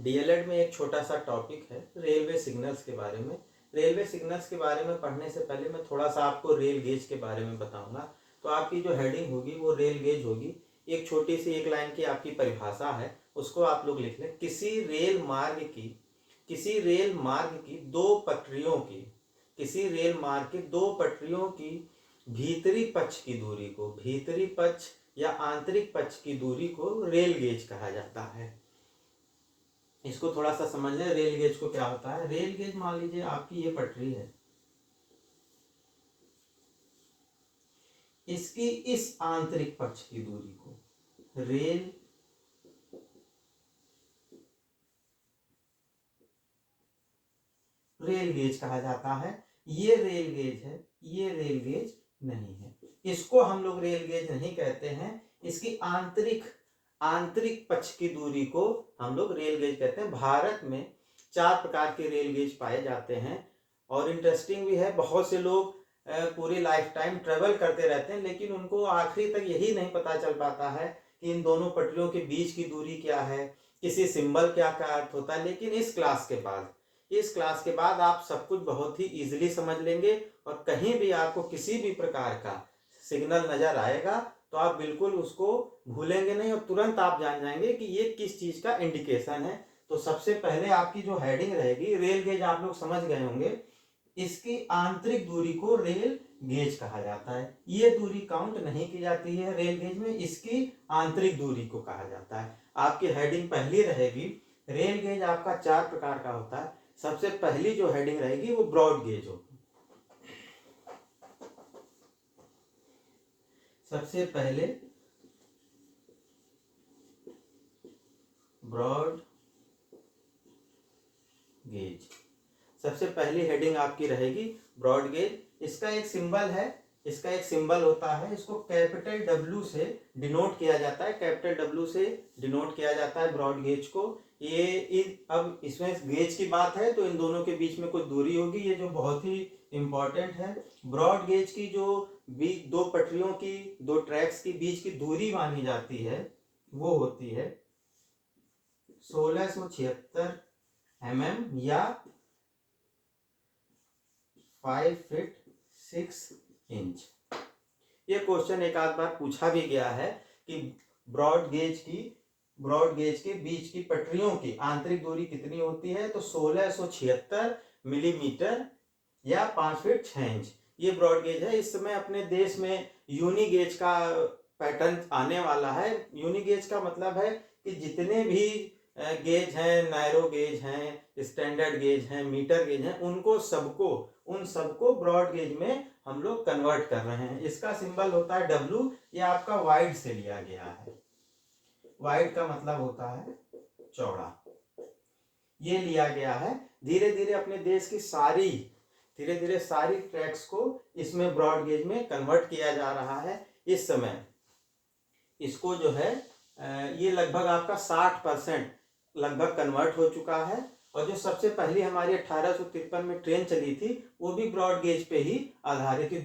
DElEd में एक छोटा सा टॉपिक है रेलवे सिग्नल्स के बारे में। रेलवे सिग्नल्स के बारे में पढ़ने से पहले मैं थोड़ा सा आपको रेल गेज के बारे में बताऊंगा। तो आपकी जो हेडिंग होगी वो रेल गेज होगी। एक छोटी सी एक लाइन की आपकी परिभाषा है, उसको आप लोग लिख लें। किसी रेल मार्ग की दो पटरियों की किसी रेल मार्ग की दो पटरियों की भीतरी पक्ष की दूरी को, भीतरी पक्ष या आंतरिक पक्ष की दूरी को रेल गेज कहा जाता है। इसको थोड़ा सा समझ लें, रेल गेज को क्या होता है। रेल गेज मान लीजिए आपकी ये पटरी है, इसकी इस आंतरिक पक्ष की दूरी को रेल गेज कहा जाता है। ये रेल गेज है, ये रेल गेज नहीं है। इसको हम लोग रेल गेज नहीं कहते हैं। इसकी आंतरिक पक्ष की दूरी को हम लोग रेल गेज कहते हैं। भारत में 4 प्रकार के रेल गेज पाए जाते हैं और इंटरेस्टिंग भी है। बहुत से लोग पूरी लाइफ टाइम ट्रेवल करते रहते हैं, लेकिन उनको आखिरी तक यही नहीं पता चल पाता है कि इन दोनों पटरियों के बीच की दूरी क्या है, किसी सिंबल क्या का अर्थ होता है। लेकिन इस क्लास के बाद आप सब कुछ बहुत ही इजीली समझ लेंगे और कहीं भी आपको किसी भी प्रकार का सिग्नल नजर आएगा तो आप बिल्कुल उसको भूलेंगे नहीं और तुरंत आप जान जाएंगे कि ये किस चीज का इंडिकेशन है। तो सबसे पहले आपकी जो हेडिंग रहेगी, रेल गेज आप लोग समझ गए होंगे। इसकी आंतरिक दूरी को रेल गेज कहा जाता है। ये दूरी काउंट नहीं की जाती है रेल गेज में, इसकी आंतरिक दूरी को कहा जाता है। आपकी हेडिंग पहली रहेगी। रेल गेज आपका 4 प्रकार का होता है। सबसे पहली जो हेडिंग रहेगी वो ब्रॉड गेज होगी। सबसे पहले ब्रॉड गेज, सबसे पहली हेडिंग आपकी रहेगी ब्रॉड गेज। इसका एक सिंबल होता है, इसको कैपिटल डब्ल्यू से डिनोट किया जाता है। कैपिटल डब्ल्यू से डिनोट किया जाता है ब्रॉड गेज को। अब इसमें गेज की बात है तो इन दोनों के बीच में कुछ दूरी होगी, ये जो बहुत ही इंपॉर्टेंट है। ब्रॉड गेज की जो दो पटरियों की, दो ट्रैक्स की बीच की दूरी मानी जाती है वो होती है 1676 mm या 5 फीट 6 इंच। ये क्वेश्चन एक आध बार पूछा भी गया है कि ब्रॉड गेज के बीच की पटरियों की आंतरिक दूरी कितनी होती है, तो 1676 मिलीमीटर या 5 फीट 6 इंच। ये ब्रॉड गेज है। इस समय अपने देश में यूनि गेज का पैटर्न आने वाला है। यूनि गेज का मतलब है कि जितने भी गेज हैं, नैरो गेज हैं, स्टैंडर्ड गेज हैं, मीटर गेज हैं, उन सबको ब्रॉड गेज में हम लोग कन्वर्ट कर रहे हैं। इसका सिंबल होता है डब्ल्यू। ये आपका वाइड से लिया गया है। वाइड का मतलब होता है चौड़ा। ये लिया गया है। धीरे धीरे अपने देश की सारी ट्रैक्स को इसमें ब्रॉड गेज में कन्वर्ट किया जा रहा है। इस समय इसको जो है ये लगभग आपका 60% लगभग कन्वर्ट हो चुका है। और जो सबसे पहली हमारी 1853 में ट्रेन चली थी वो भी ब्रॉड गेज पे ही आधारित थी।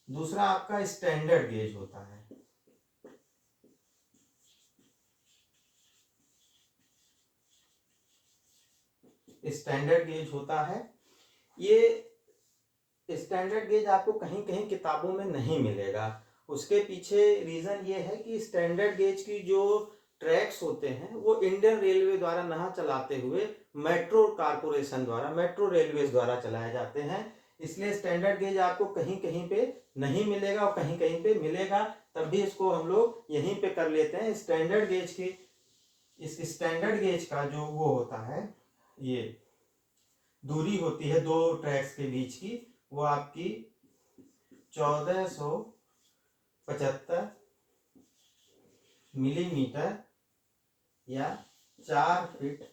दूसरा आपका स्टैंडर्ड गेज होता है। स्टैंडर्ड गेज होता है। ये स्टैंडर्ड गेज आपको कहीं कहीं किताबों में नहीं मिलेगा। उसके पीछे रीजन ये है कि स्टैंडर्ड गेज की जो ट्रैक्स होते हैं वो इंडियन रेलवे द्वारा ना चलाते हुए मेट्रो रेलवेज द्वारा चलाए जाते हैं। इसलिए स्टैंडर्ड गेज आपको कहीं कहीं पे नहीं मिलेगा और कहीं कहीं पे मिलेगा। तब भी इसको हम लोग यहीं पे कर लेते हैं। इस स्टैंडर्ड गेज का जो वो होता है, ये दूरी होती है दो ट्रैक्स के बीच की, वो आपकी 1475 मिलीमीटर या 4 फीट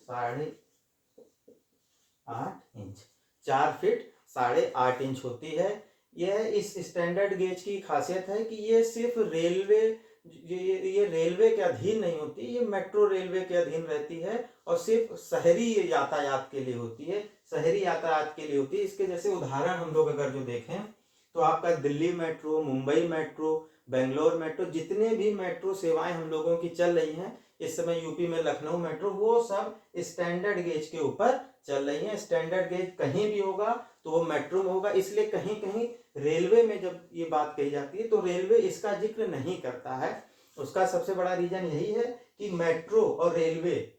8.5 इंच 4 फीट 8.5 इंच होती है। यह इस स्टैंडर्ड गेज की खासियत है कि ये सिर्फ ये रेलवे के अधीन नहीं होती, ये मेट्रो रेलवे के अधीन रहती है और सिर्फ शहरी यातायात के लिए होती है। इसके जैसे उदाहरण हम लोग अगर जो देखें तो आपका Delhi metro, Mumbai metro, Bangalore metro, जितने भी मेट्रो सेवाएं हम लोगों की चल रही हैं इस समय यूपी में, लखनऊ मेट्रो, वो सब स्टैंडर्ड गेज के ऊपर चल रही हैं। स्टैंडर्ड गेज कहीं भी होगा तो वो मेट्रो में होगा, इसलिए कहीं कहीं रेलवे में जब ये बात कही जाती है तो रेलवे इसका जिक्र नहीं करता है। उसका सबसे बड़ा रीजन यही है कि मेट्रो और रेलवे,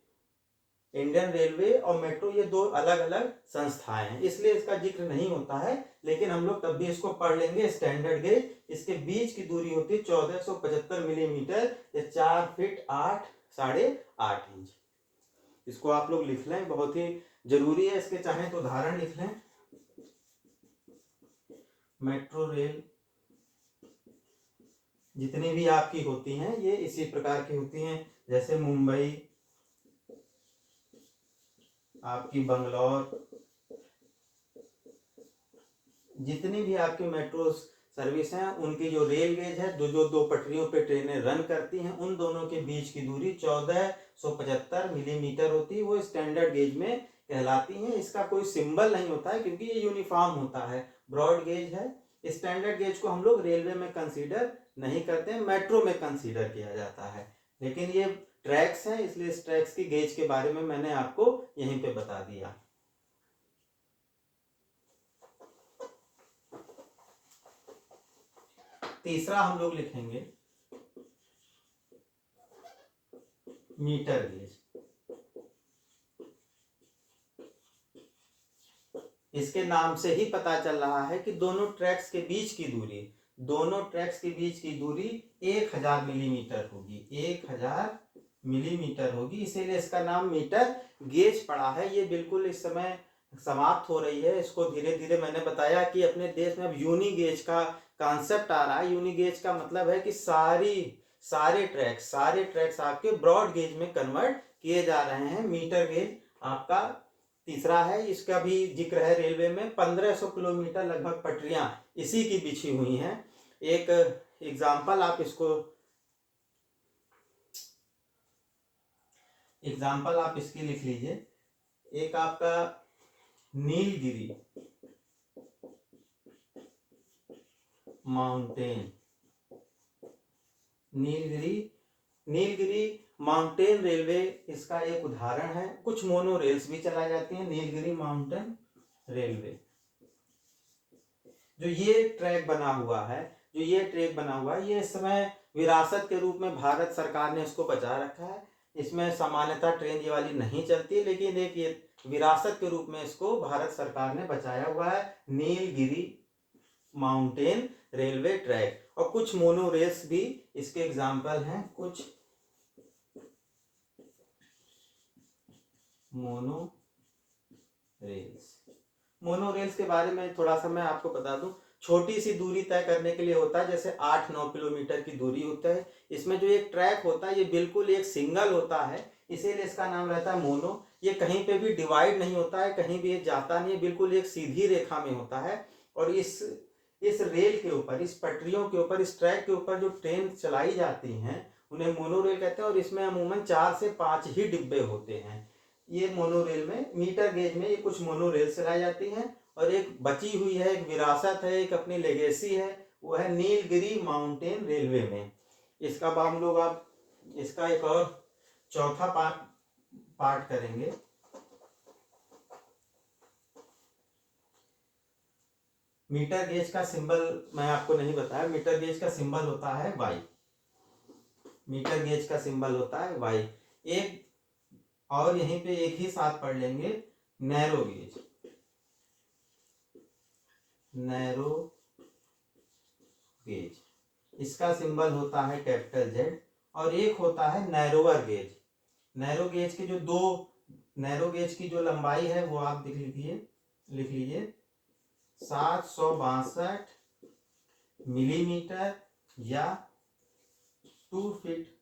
इंडियन रेलवे और मेट्रो, ये दो अलग अलग संस्थाएं हैं, इसलिए इसका जिक्र नहीं होता है। लेकिन हम लोग तब भी इसको पढ़ लेंगे। स्टैंडर्ड गेज, इसके बीच की दूरी होती है 1475 मिलीमीटर या 4 फीट 8.5 इंच। इसको आप लोग लिख लें, बहुत ही जरूरी है। इसके चाहें तो उदाहरण लिख लें। मेट्रो रेल जितनी भी आपकी होती हैं ये इसी प्रकार की होती हैं, जैसे मुंबई, आपकी बंगलौर, जितनी भी आपकी मेट्रो सर्विस हैं उनकी जो रेल गेज है, जो दो पटरियों पे ट्रेनें रन करती हैं, उन दोनों के बीच की दूरी 1475 मिलीमीटर होती है। वो स्टैंडर्ड गेज में कहलाती हैं। इसका कोई सिंबल नहीं होता है क्योंकि ये यूनिफॉर्म होता है, ब्रॉड गेज है। स्टैंडर्ड गेज को हम लोग रेलवे में कंसीडर नहीं करते हैं, मेट्रो में कंसीडर किया जाता है। लेकिन ये ट्रैक्स हैं, इसलिए इस ट्रैक्स की गेज के बारे में मैंने आपको यहीं पे बता दिया। तीसरा हम लोग लिखेंगे मीटर गेज। इसके नाम से ही पता चल रहा है कि दोनों ट्रैक्स के बीच की दूरी 1000 मिलीमीटर होगी, 1000 मिलीमीटर होगी, इसीलिए इसका नाम मीटर गेज पड़ा है। ये बिल्कुल इस समय समाप्त हो रही है। इसको धीरे धीरे, मैंने बताया कि अपने देश में अब यूनी गेज का कॉन्सेप्ट आ रहा है। यूनी गेज का मतलब है कि सारे ट्रैक्स आपके ब्रॉड गेज में कन्वर्ट किए जा रहे हैं। मीटर गेज आपका तीसरा है। इसका भी जिक्र है रेलवे में। 1500 किलोमीटर लगभग पटरियां इसी की बिछी हुई हैं। एक एग्जाम्पल आप इसकी लिख लीजिए। एक आपका Nilgiri mountain, Nilgiri mountain railway इसका एक उदाहरण है। कुछ मोनो रेल्स भी चलाई जाती हैं नीलगिरी माउंटेन रेलवे। जो ये ट्रैक बना हुआ है, ये इस समय विरासत के रूप में भारत सरकार ने इसको बचा रखा है। इसमें सामान्यतः ट्रेन ये वाली नहीं चलती, लेकिन एक ये विरासत के रूप में इसको भारत सरकार ने बचाया हुआ है, नीलगिरी माउंटेन रेलवे ट्रैक। और कुछ मोनो रेल्स भी इसके एग्जाम्पल हैं। कुछ मोनो रेल्स के बारे में थोड़ा सा मैं आपको बता दूं। छोटी सी दूरी तय करने के लिए होता है, जैसे 8-9 किलोमीटर की दूरी होता है। इसमें जो एक ट्रैक होता है ये बिल्कुल एक सिंगल होता है, इसीलिए इसका नाम रहता है मोनो। ये कहीं पे भी डिवाइड नहीं होता है, कहीं भी ये जाता नहीं है, बिल्कुल एक सीधी रेखा में होता है। और इस रेल के ऊपर, इस पटरियों के ऊपर, इस ट्रैक के ऊपर जो ट्रेन चलाई जाती हैं उन्हें मोनो रेल कहते हैं। और इसमें अमूमन 4 से 5 ही डिब्बे होते हैं। ये मोनो रेल में, मीटर गेज में ये कुछ मोनो रेल चलाई जाती हैं। और एक बची हुई है, एक विरासत है, एक अपनी लेगेसी है, वो है नीलगिरी माउंटेन रेलवे में। इसका हम लोग आप इसका एक और चौथा पार्ट करेंगे। मीटर गेज का सिंबल मैं आपको नहीं बताया। मीटर गेज का सिंबल होता है वाई। मीटर गेज का सिंबल होता है वाई। एक और यहीं पे एक ही साथ पढ़ लेंगे, नैरो गेज। नैरो गेज, इसका सिंबल होता है कैपिटल जेड। और एक होता है नैरोवर गेज। नैरो गेज के जो दो, नैरो गेज की जो लंबाई है वो आप लिख लीजिए 762 मिलीमीटर या 2 फीट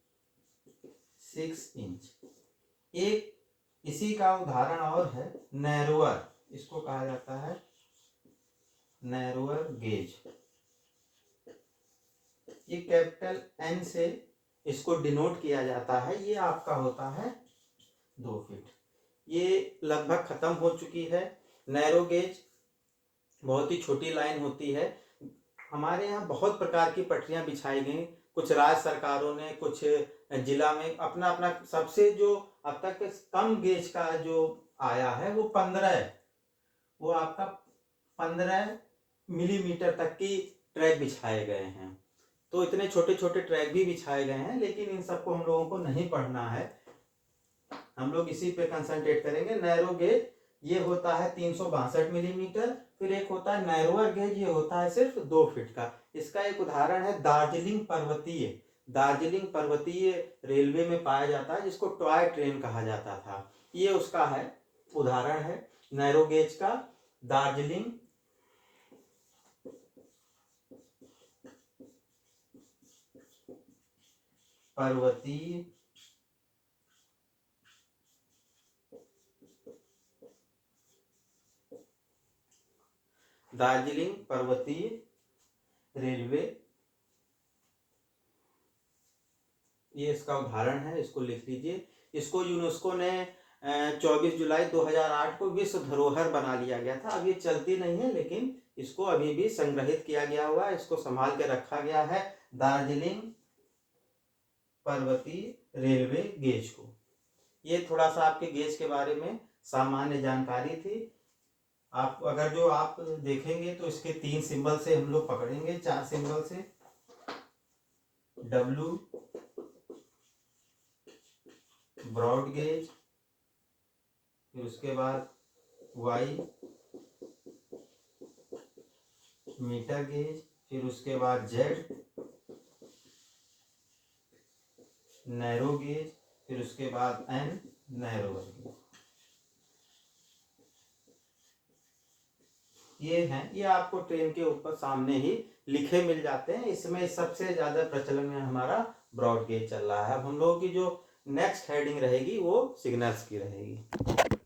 6 इंच। एक इसी का उदाहरण और है नैरोवर, इसको कहा जाता है नैरोवर गेज। ये कैपिटल एन से इसको डिनोट किया जाता है। ये आपका होता है 2 फीट। ये लगभग खत्म हो चुकी है। नैरो गेज बहुत ही छोटी लाइन होती है। हमारे यहाँ बहुत प्रकार की पटरियां बिछाई गई। कुछ राज्य सरकारों ने, कुछ जिला में अपना अपना, सबसे जो अब तक कम गेज का जो आया है वो 15 है, वो आपका 15 मिलीमीटर तक की ट्रैक बिछाए गए हैं। तो इतने छोटे छोटे ट्रैक भी बिछाए गए हैं, लेकिन इन सबको हम लोगों को नहीं पढ़ना है, हम लोग इसी पे कंसंट्रेट करेंगे। नैरो गेज ये होता है 362 मिलीमीटर। फिर एक होता है नैरोअर गेज, ये होता है सिर्फ 2 फीट का। इसका एक उदाहरण है दार्जिलिंग पर्वतीय। दार्जिलिंग पर्वतीय रेलवे में पाया जाता है, जिसको टॉय ट्रेन कहा जाता था। ये उसका है उदाहरण है नैरो गेज का, दार्जिलिंग पर्वतीय दार्जिलिंग पर्वतीय रेलवे, ये इसका उदाहरण है, इसको लिख लीजिए। इसको यूनेस्को ने 24 जुलाई 2008 को विश्व धरोहर बना लिया गया था। अब ये चलती नहीं है, लेकिन इसको अभी भी संग्रहित किया गया हुआ है, इसको संभाल के रखा गया है, दार्जिलिंग पर्वतीय रेलवे गेज को। ये थोड़ा सा आपके गेज के बारे में सामान्य जानकारी थी। आप अगर जो आप देखेंगे तो इसके 3 सिंबल से हम लोग पकड़ेंगे, 4 सिंबल से, W ब्रॉड गेज, फिर उसके बाद Y मीटर गेज, फिर उसके बाद Z नैरो गेज, फिर उसके बाद N नैरोअर गेज। ये हैं, ये आपको ट्रेन के ऊपर सामने ही लिखे मिल जाते हैं। इसमें सबसे ज्यादा प्रचलन में हमारा ब्रॉड गेज चल रहा है। अब हम लोगों की जो नेक्स्ट हेडिंग रहेगी वो सिग्नल्स की रहेगी।